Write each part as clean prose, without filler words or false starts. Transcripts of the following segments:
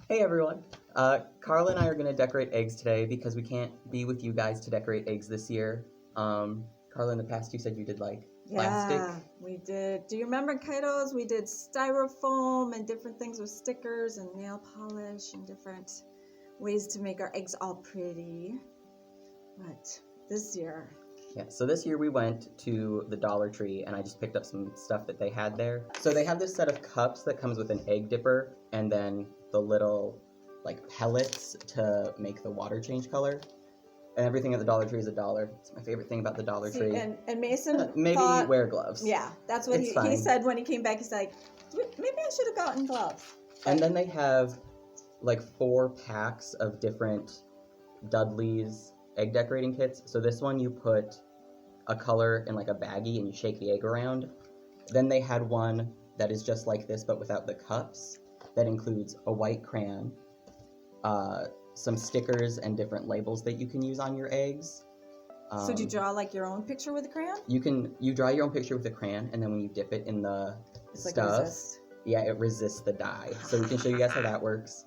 Hey everyone! Carla and I are going to decorate eggs today because we can't be with you guys to decorate eggs this year. Carla, in the past you said you did like plastic. Yeah, we did. Do you remember kiddos? We did styrofoam and different things with stickers and nail polish and different ways to make our eggs all pretty. But this year, Yeah, so this year we went to the Dollar Tree and I just picked up some stuff that they had there. So they have this set of cups that comes with an egg dipper and then the little like pellets to make the water change color. And everything at the Dollar Tree is $1. It's my favorite thing about the Dollar Tree. and Mason Maybe thought, wear gloves. yeah, that's what he said when he came back. He's like, maybe I should have gotten gloves. And then they have like 4 packs of different Dudley's egg decorating kits. So this one you put a color in like a baggie and you shake the egg around. Then they had one that is just like this but without the cups that includes a white crayon, some stickers and different labels that you can use on your eggs. So do you draw like your own picture with a crayon? You draw your own picture with a crayon and then when you dip it in the stuff, yeah, it resists the dye. So we can show you guys how that works.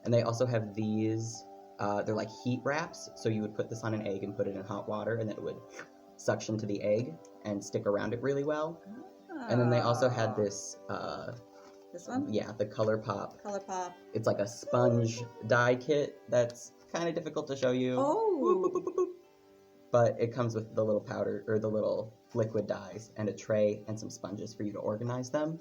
And they also have these, they're like heat wraps. So you would put this on an egg and put it in hot water and then it would suction to the egg and stick around it really well. Oh. And then they also had this, this one? Yeah, the Color Pop. Color Pop. It's like a sponge dye kit that's kind of difficult to show you. Oh. Boop, boop, boop, boop. But it comes with the little powder, or the little liquid dyes, and a tray and some sponges for you to organize them.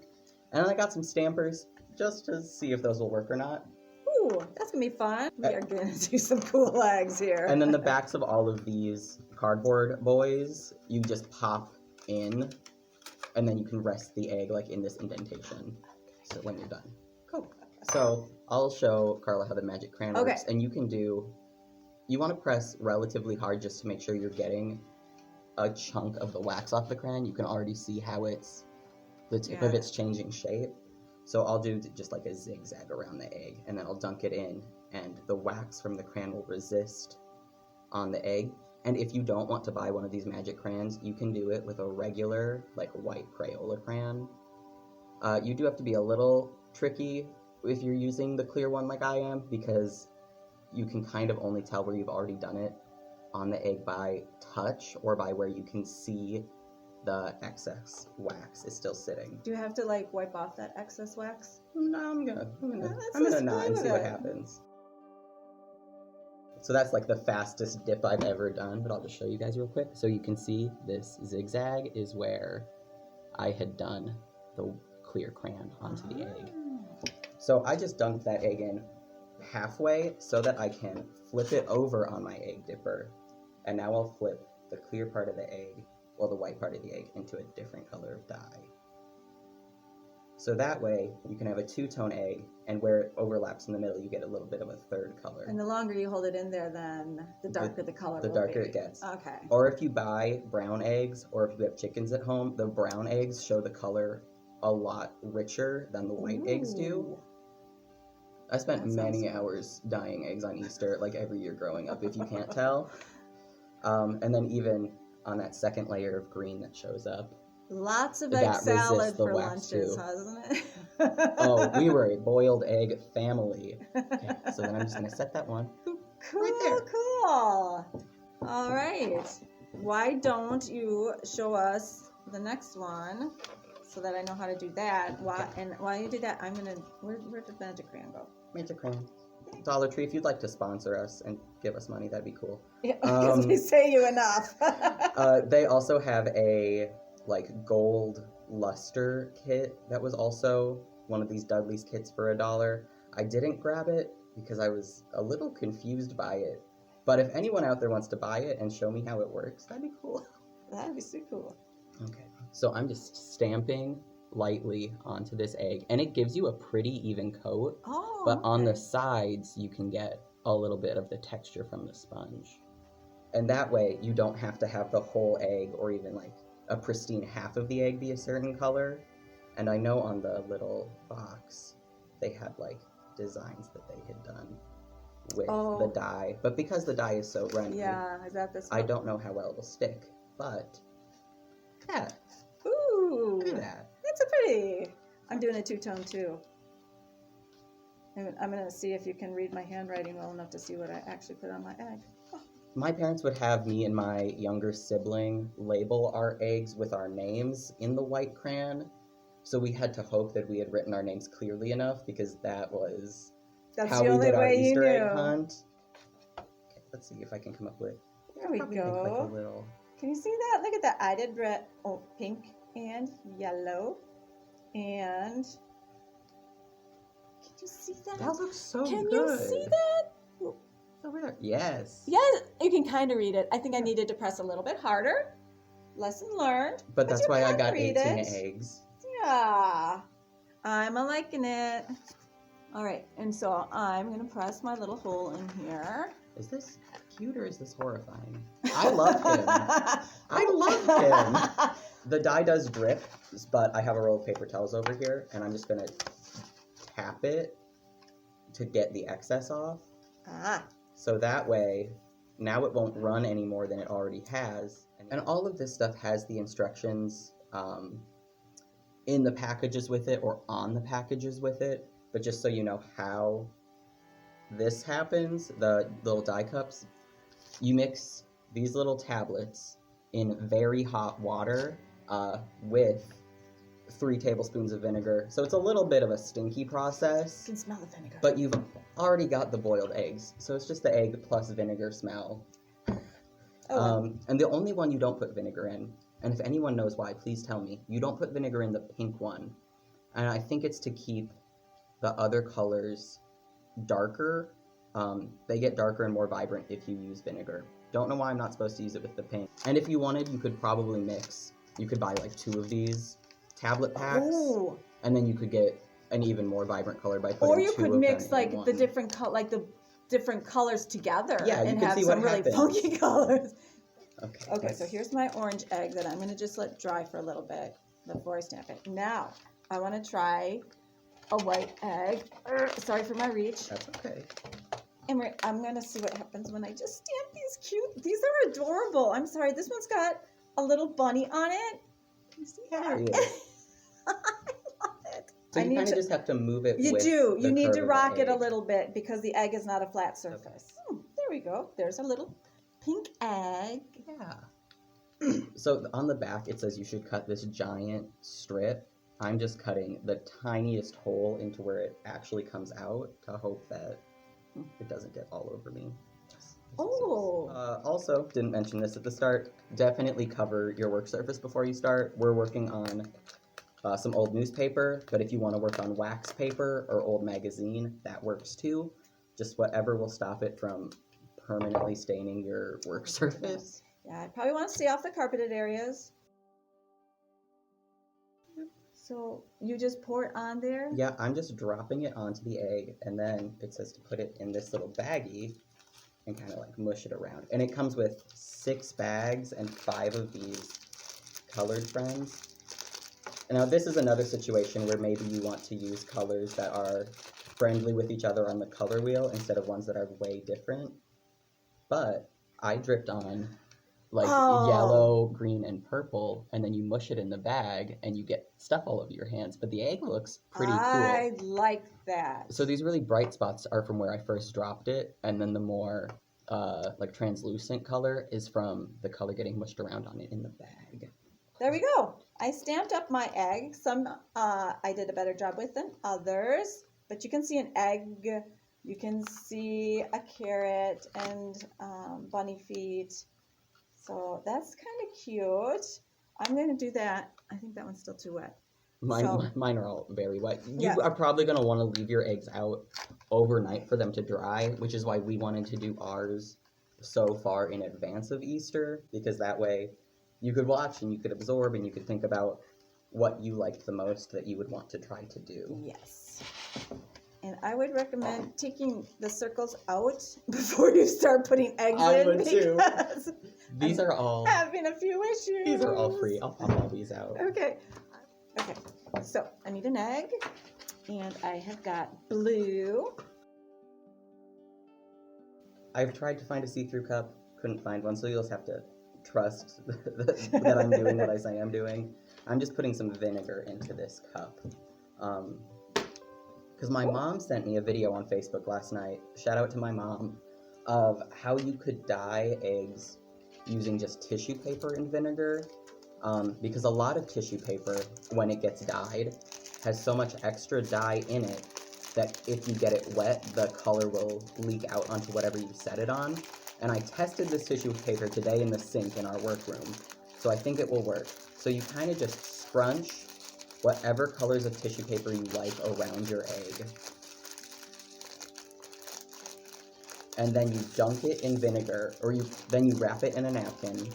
And then I got some stampers, just to see if those will work or not. Ooh, that's gonna be fun. We are gonna do some cool eggs here. And then the backs of all of these cardboard boys, you just pop in, and then you can rest the egg like in this indentation. So when you're done. Cool. So I'll show Carla how the magic crayon works, and you can do. You want to press relatively hard just to make sure you're getting a chunk of the wax off the crayon. You can already see how the tip of it's changing shape. So I'll do just like a zigzag around the egg, and then I'll dunk it in, and the wax from the crayon will resist on the egg. And if you don't want to buy one of these magic crayons, you can do it with a regular, like white Crayola crayon. You do have to be a little tricky if you're using the clear one like I am, because you can kind of only tell where you've already done it on the egg by touch or by where you can see the excess wax is still sitting. Do you have to like wipe off that excess wax? No, I'm gonna not and see what happens. So that's like the fastest dip I've ever done, but I'll just show you guys real quick. So you can see this zigzag is where I had done the clear crayon onto the egg. So I just dunked that egg in halfway so that I can flip it over on my egg dipper. And now I'll flip the clear part of the egg, well, the white part of the egg, into a different color of dye. So that way you can have a two-tone egg, and where it overlaps in the middle, you get a little bit of a third color. And the longer you hold it in there, then the darker the color will be. The darker it gets. Okay. Or if you buy brown eggs, or if you have chickens at home, the brown eggs show the color a lot richer than the white eggs do. I spent many hours dyeing eggs on Easter, like every year growing up, if you can't tell. And then even on that second layer of green that shows up. Lots of egg salad for lunches, hasn't it? Oh, we were a boiled egg family. Okay, so then I'm just going to set that one right there. Cool. All right. Why don't you show us the next one so that I know how to do that? And while you do that, I'm going to... Where did Magic Crayon go? Magic Crayon. Dollar Tree, if you'd like to sponsor us and give us money, that'd be cool. Yeah, because we say you enough. They also have a like gold luster kit that was also one of these Dudley's kits for $1. I didn't grab it because I was a little confused by it. But if anyone out there wants to buy it and show me how it works, that'd be cool. That'd be super cool. Okay, so I'm just stamping lightly onto this egg, and it gives you a pretty even coat. Oh, but on the sides, you can get a little bit of the texture from the sponge. And that way, you don't have to have the whole egg or even like a pristine half of the egg be a certain color. And I know on the little box, they had like designs that they had done with the dye. But because the dye is so runny, is that this one? I don't know how well it'll stick. But, yeah. Ooh. Look at that. That's a pretty. I'm doing a two-tone too. And I'm going to see if you can read my handwriting well enough to see what I actually put on my egg. My parents would have me and my younger sibling label our eggs with our names in the white crayon. So we had to hope that we had written our names clearly enough because that's how the we only did our way you Easter egg knew. hunt. Okay, let's see if I can come up with. There we Probably make like a go. little. Can you see that? Look at that. I did red, pink and yellow. And can you see that? That looks so Can good. you see that? Over there. Yes. Yes, you can kind of read it. I think I needed to press a little bit harder. Lesson learned. But that's you why I can got read 18 it. eggs. Yeah, I'm a liking it. All right, and so I'm gonna press my little hole in here. Is this cute or is this horrifying? I love him. I love him. The dye does drip, but I have a roll of paper towels over here, and I'm just gonna tap it to get the excess off. Ah. So that way, now it won't run any more than it already has. And all of this stuff has the instructions in the packages with it or on the packages with it. But just so you know how this happens, the little dye cups, you mix these little tablets in very hot water with 3 tablespoons of vinegar. So it's a little bit of a stinky process. You can smell the vinegar. But you've already got the boiled eggs. So it's just the egg plus vinegar smell. And the only one you don't put vinegar in, and if anyone knows why, please tell me. You don't put vinegar in the pink one. And I think it's to keep the other colors darker. They get darker and more vibrant if you use vinegar. Don't know why I'm not supposed to use it with the pink. And if you wanted, you could probably mix. You could buy like 2 of these tablet packs. Ooh. And then you could get an even more vibrant color by putting 2 of them in one. Or you could mix like the different colors together. Yeah, you and can have see some what really happens. funky colors. Okay, So here's my orange egg that I'm going to just let dry for a little bit before I stamp it. Now, I want to try a white egg. Sorry for my reach. That's okay. And I'm going to see what happens when I just stamp these cute. These are adorable. I'm sorry. This one's got a little bunny on it. Can you see that? I love it. So you kind of just have to move it. You with do. the You need curve to of the rock it a egg. little bit because the egg is not a flat surface. Okay. There we go. There's a little pink egg. Yeah. So on the back it says you should cut this giant strip. I'm just cutting the tiniest hole into where it actually comes out to hope that it doesn't get all over me. Oh. Also, didn't mention this at the start, definitely cover your work surface before you start. We're working on some old newspaper, but if you want to work on wax paper or old magazine, that works too. Just whatever will stop it from permanently staining your work surface. Yeah, I probably want to stay off the carpeted areas. So you just pour it on there? Yeah, I'm just dropping it onto the egg, and then it says to put it in this little baggie and kind of like mush it around. And it comes with 6 bags and 5 of these colored friends. And now this is another situation where maybe you want to use colors that are friendly with each other on the color wheel instead of ones that are way different. But I dripped on like yellow, green, and purple, and then you mush it in the bag and you get stuff all over your hands. But the egg looks pretty cool. I like that. So these really bright spots are from where I first dropped it, and then the more like translucent color is from the color getting mushed around on it in the bag. There we go. I stamped up my egg. Some I did a better job with than others, but you can see an egg. You can see a carrot and bunny feet. So that's kind of cute. I'm going to do that. I think that one's still too wet. Mine are all very wet. Yeah. You are probably going to want to leave your eggs out overnight for them to dry, which is why we wanted to do ours so far in advance of Easter, because that way you could watch and you could absorb and you could think about what you liked the most that you would want to try to do. Yes. And I would recommend taking the circles out before you start putting eggs in. I would too. These I'm are all having a few issues. These are all free. I'll pop all these out. Okay. Okay. So I need an egg, and I have got blue. I've tried to find a see-through cup, couldn't find one, so you'll just have to trust that I'm doing what I say I'm doing. I'm just putting some vinegar into this cup. Because Because my mom sent me a video on Facebook last night, shout out to my mom, of how you could dye eggs using just tissue paper and vinegar. Because a lot of tissue paper, when it gets dyed, has so much extra dye in it that if you get it wet, the color will leak out onto whatever you set it on. And I tested this tissue paper today in the sink in our workroom, so I think it will work. So you kind of just scrunch whatever colors of tissue paper you like around your egg. And then you dunk it in vinegar, or then you wrap it in a napkin,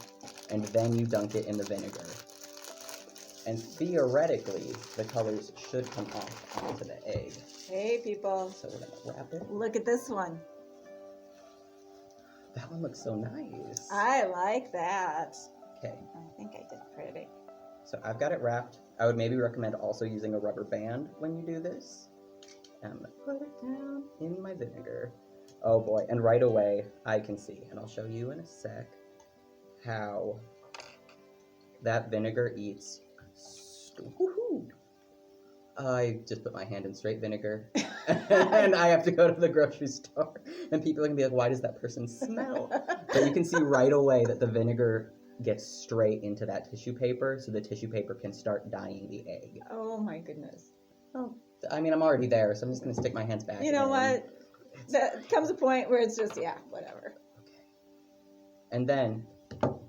and then you dunk it in the vinegar. And theoretically, the colors should come off onto the egg. Hey, people. So we're gonna wrap it. Look at this one. That one looks so nice. I like that. Okay. I think I did pretty. So I've got it wrapped. I would maybe recommend also using a rubber band when you do this. And I'm gonna put it down in my vinegar. Oh boy, and right away I can see, and I'll show you in a sec, how that vinegar eats. Woohoo! I just put my hand in straight vinegar, and I have to go to the grocery store, and people are gonna be like, why does that person smell? But you can see right away that the vinegar gets straight into that tissue paper, so the tissue paper can start dyeing the egg. Oh my goodness. Oh, I mean, I'm already there, so I'm just gonna stick my hands back. You know in. what? That comes a point where it's just, yeah, whatever. Okay. And then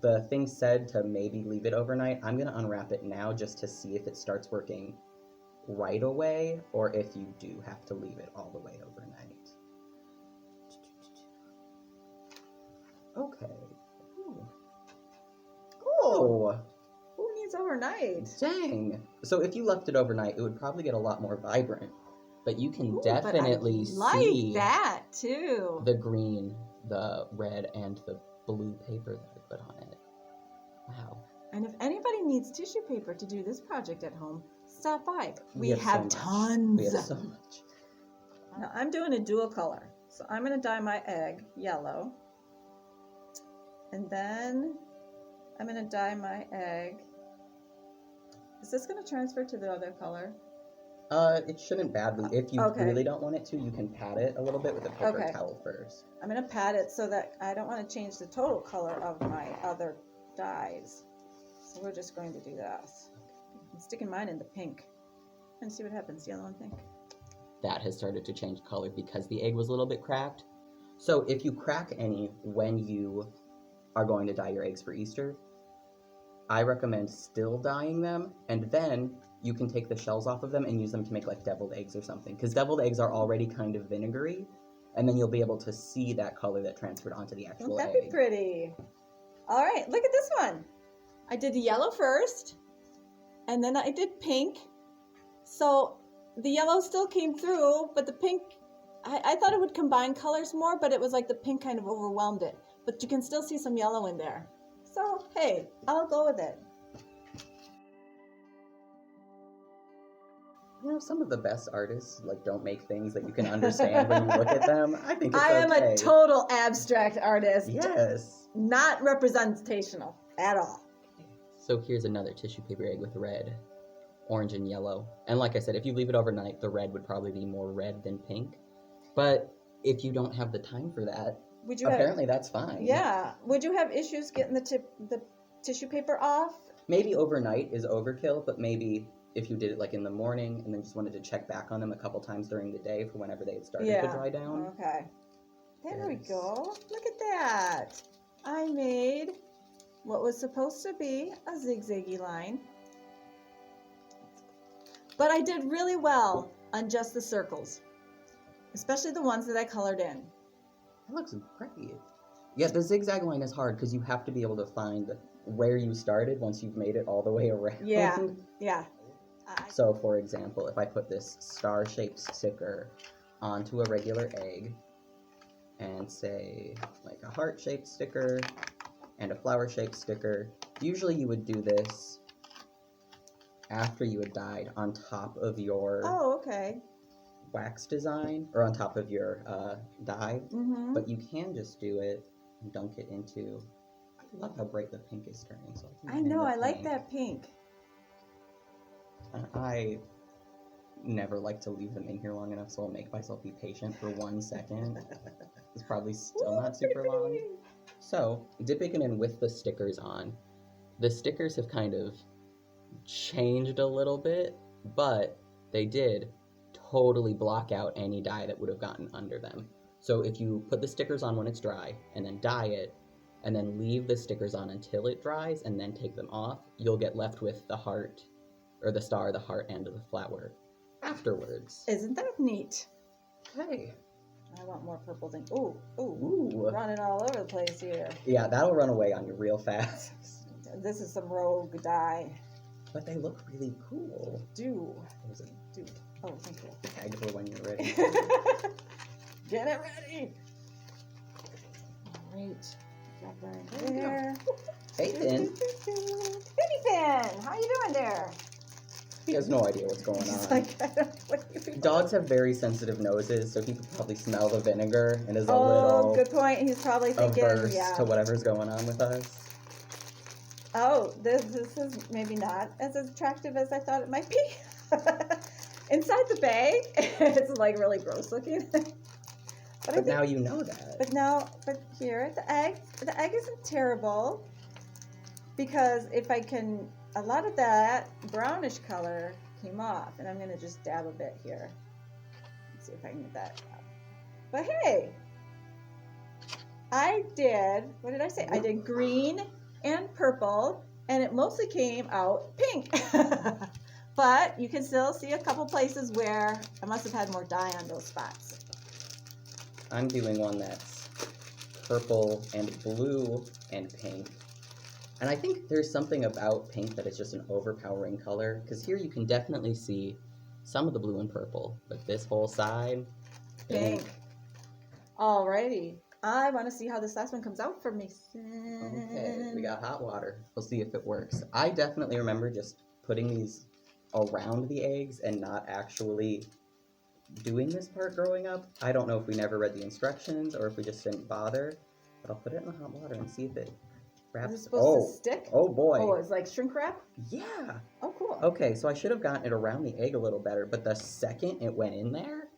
the thing said to maybe leave it overnight. I'm gonna unwrap it now just to see if it starts working right away, or if you do have to leave it all the way overnight. Okay. Ooh. Cool. Oh, Who needs overnight? dang. So if you left it overnight, it would probably get a lot more vibrant. But you can Ooh, definitely but I see like that too. the green, the red, and the blue paper that I put on it. Wow. And if anybody needs tissue paper to do this project at home, stop by. We have have so much. tons. We have so much. Now I'm doing a dual color. So I'm going to dye my egg yellow. And then I'm going to dye my egg. Is this going to transfer to the other color? It shouldn't badly. If you Okay. really don't want it to, you can pat it a little bit with a paper Okay. towel first. I'm going to pat it so that I don't want to change the total color of my other dyes. So we're just going to do this. I'm sticking mine in the pink. And see what happens, yellow and pink. That has started to change color because the egg was a little bit cracked. So if you crack any when you are going to dye your eggs for Easter, I recommend still dyeing them, and then you can take the shells off of them and use them to make like deviled eggs or something. Because deviled eggs are already kind of vinegary, and then you'll be able to see that color that transferred onto the actual Won't that egg. be pretty? All right, look at this one. I did the yellow first, and then I did pink. So the yellow still came through, but the pink, I thought it would combine colors more, but it was like the pink kind of overwhelmed it. But you can still see some yellow in there. So, hey, I'll go with it. You know, some of the best artists like don't make things that you can understand when you look at them. I think it's I am okay. a total abstract artist. Yes. Not representational at all. So here's another tissue paper egg with red, orange, and yellow. And like I said, if you leave it overnight, the red would probably be more red than pink. But if you don't have the time for that, Would you apparently that's fine. Yeah. Would you have issues getting the tissue paper off? Maybe overnight is overkill, but maybe if you did it like in the morning and then just wanted to check back on them a couple times during the day for whenever they had started to dry down. Okay. There we Yes. go. Look at that. I made what was supposed to be a zigzaggy line. But I did really well on just the circles, especially the ones that I colored in. That looks great. Yeah, the zigzag line is hard because you have to be able to find where you started once you've made it all the way around. Yeah. So, for example, if I put this star-shaped sticker onto a regular egg and say like a heart-shaped sticker and a flower-shaped sticker, usually you would do this after you had dyed on top of your wax design, or on top of your dye, but you can just do it and dunk it into, I love how bright the pink is turning. So I know, I like that pink. And I never like to leave them in here long enough, so I'll make myself be patient for 1 second. It's probably still not super long. So, dipping it in with the stickers on. The stickers have kind of changed a little bit, but they did totally block out any dye that would have gotten under them. So if you put the stickers on when it's dry, and then dye it, and then leave the stickers on until it dries, and then take them off, you'll get left with the heart, or the star, the heart, and the flower afterwards. Isn't that neat? Okay. I want more purple thing. Ooh, Ooh. running all over the place here. Yeah, that'll run away on you real fast. This is some rogue dye. But they look really cool. Do. There's a Do. Oh, thank you. tag for when you're ready. Get it ready. All right. Drop right There you there. Hey, Finn. Penny Finn, how you doing there? He has no idea what's going He's on. like, I don't what you Dogs have very sensitive noses, so he could probably smell the vinegar and is a Oh, little good point. He's probably thinking, averse yeah. to whatever's going on with us. Oh, this is maybe not as attractive as I thought it might be. Inside the bag, it's like really gross looking. But now you know that. But here, the egg isn't terrible because if I can, a lot of that brownish color came off, and I'm going to just dab a bit here. Let's see if I can get that out. But hey, what did I say? I did green and purple, and it mostly came out pink. But you can still see a couple places where I must have had more dye on those spots. I'm doing one that's purple and blue and pink. And I think there's something about pink that is just an overpowering color, because here you can definitely see some of the blue and purple, but this whole side, Pink. Alrighty. I want to see how this last one comes out for Mason. Okay, we got hot water. We'll see if it works. I definitely remember just putting these around the eggs and not actually doing this part growing up. I don't know if we never read the instructions or if we just didn't bother, but I'll put it in the hot water and see if it wraps. Is it supposed to stick? Oh boy. Oh, it's like shrink wrap? Yeah. Oh, cool. Okay, so I should have gotten it around the egg a little better, but the second it went in there,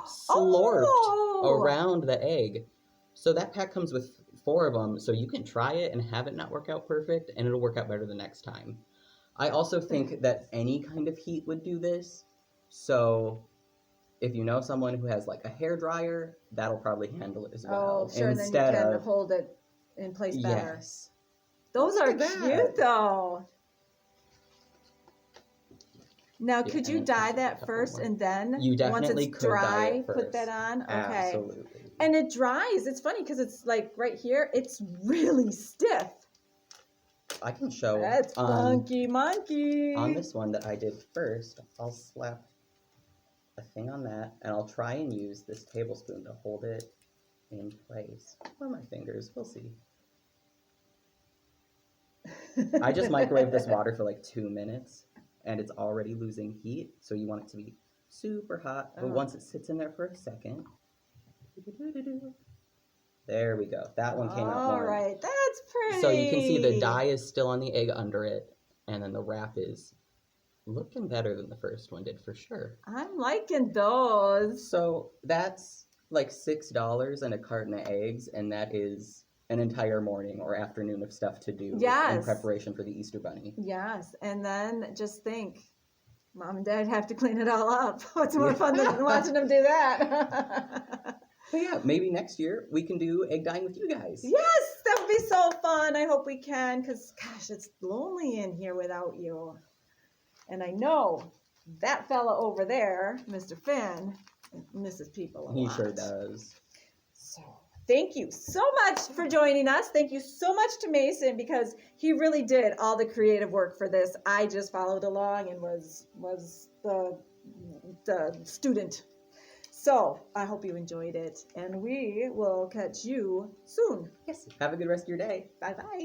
slurped around the egg. So that pack comes with 4 of them, so you can try it and have it not work out perfect, and it'll work out better the next time. I also think that any kind of heat would do this, so if you know someone who has like a hair dryer, that'll probably handle it as well. Oh, sure, Instead then you can of, hold it in place better. Yes. Those Look are at that. cute, though. Now, Yeah, could and you then dye also that a couple first more. and then, You once definitely it's could dye dry, it put that on? Okay. Absolutely. And it dries. It's funny because it's like right here, it's really stiff. I can show That's funky monkey. on this one that I did first. I'll slap a thing on that, and I'll try and use this tablespoon to hold it in place. Or my fingers, we'll see. I just microwaved this water for like 2 minutes, and it's already losing heat, so you want it to be super hot. But once it sits in there for a second, there we go. That one came out warm. All right, that's pretty. So you can see the dye is still on the egg under it, and then the wrap is looking better than the first one did for sure. I'm liking those. So that's like $6 and a carton of eggs, and that is an entire morning or afternoon of stuff to do in preparation for the Easter Bunny. Yes, and then just think, Mom and Dad have to clean it all up. What's more fun than watching them do that? But yeah, maybe next year we can do egg dyeing with you guys. Yes, that would be so fun. I hope we can, because gosh, it's lonely in here without you. And I know that fella over there, Mr. Finn, misses people a lot. He sure does. So thank you so much for joining us. Thank you so much to Mason, because he really did all the creative work for this. I just followed along and was the student. So I hope you enjoyed it, and we will catch you soon. Yes. Have a good rest of your day. Bye-bye.